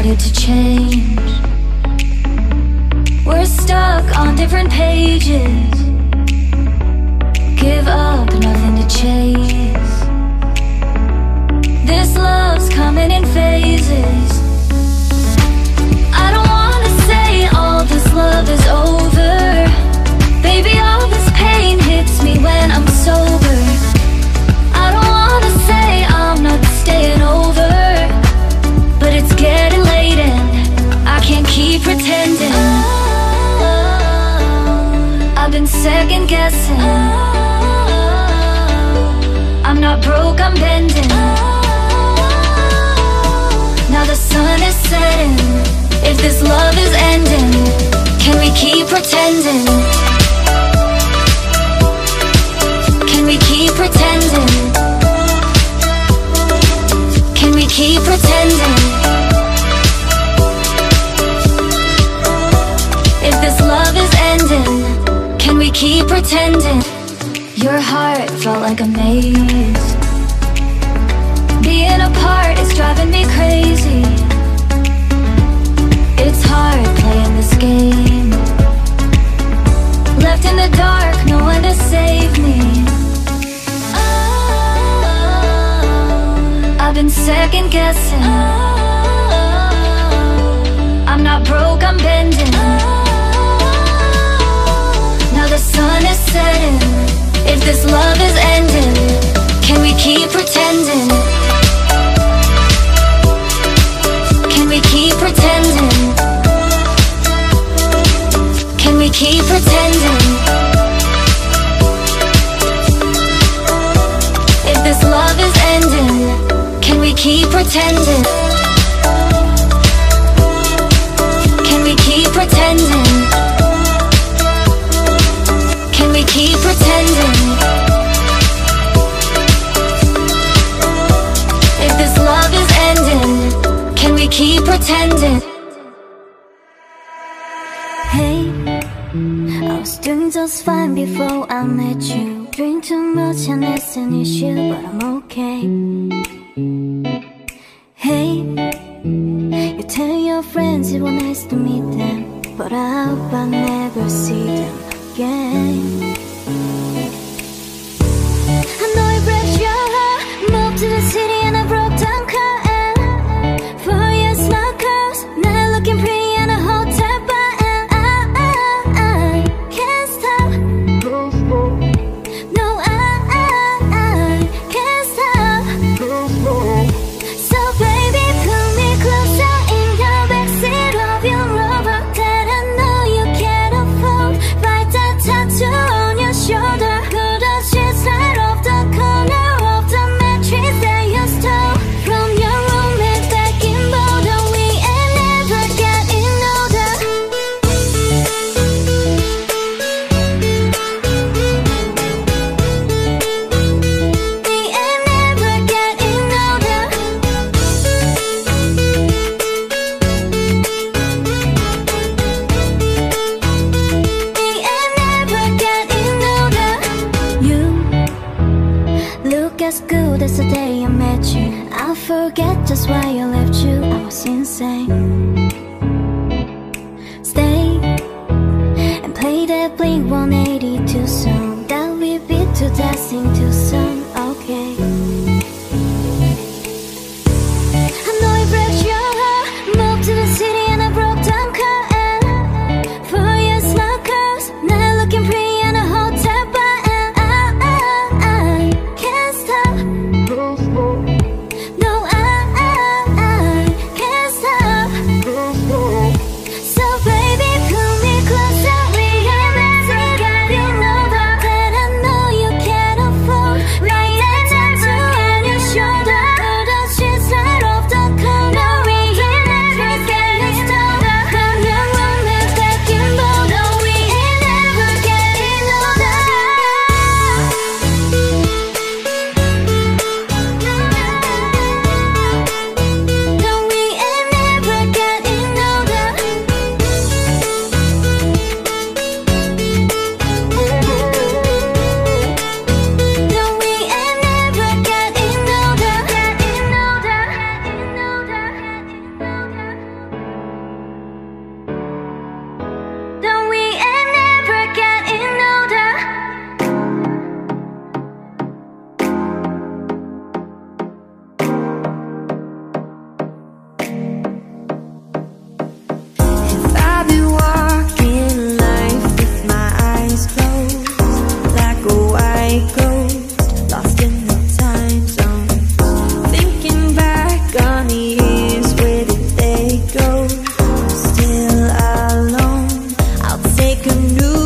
good to change. We're stuck on different pages. Give up, nothing to chase. This love's coming in phases. I don't wanna say all this love is over. Baby, all this pain hits me when I'm sober. I don't wanna say I'm not staying over, but it's getting late and I can't keep pretending. I've been second guessing. I'm not broke, I'm bending. Now the sun is setting. If this love is ending, can we keep pretending? Can we keep pretending? Can we keep pretending? If this love is ending, can we keep pretending? Your heart felt like a maze. Being apart is driving me crazy. It's hard playing this game. Left in the dark, no one to save me. I've been second guessing. I'm not broke, I'm bending. Now the sun is setting. If this love is ending, can we keep pretending? Can we keep pretending? Can we keep pretending? If this love is ending, can we keep pretending? Can we keep pretending? Can we keep pretending? If this love is ending, can we keep pretending? Hey, I was doing just fine before I met you. Drink too much and it's an issue, but I'm okay. Hey, you tell your friends it was nice to meet them, but I hope I never see them again. I know it breaks your heart. Moved to the city and I broke down crying. 4 years my curves, now looking pretty in a hotel bar, and I can't stop. No, I can't stop. So baby, pull me closer in the backseat of your Rover that I know you can't afford. Write that tattoo on your shoulder. Pull the sheets right off the corner of the mattress that you stole from your roommate back in Boulder. We ain't never getting older. We ain't never getting older. We ain't never getting older. You look as good as the day I met you. I forget just why I left you. I was insane. Stay and play that Blink 182 song that we beat to death in Tucson. Okay. I know it breaks your heart. Moved to the city and I broke down crying. 4 years my curves, now looking pretty in a hotel bar, and I can't stop. No, I can't stop. So baby, pull me closer. We ain't never getting older. That I know you can't afford. new.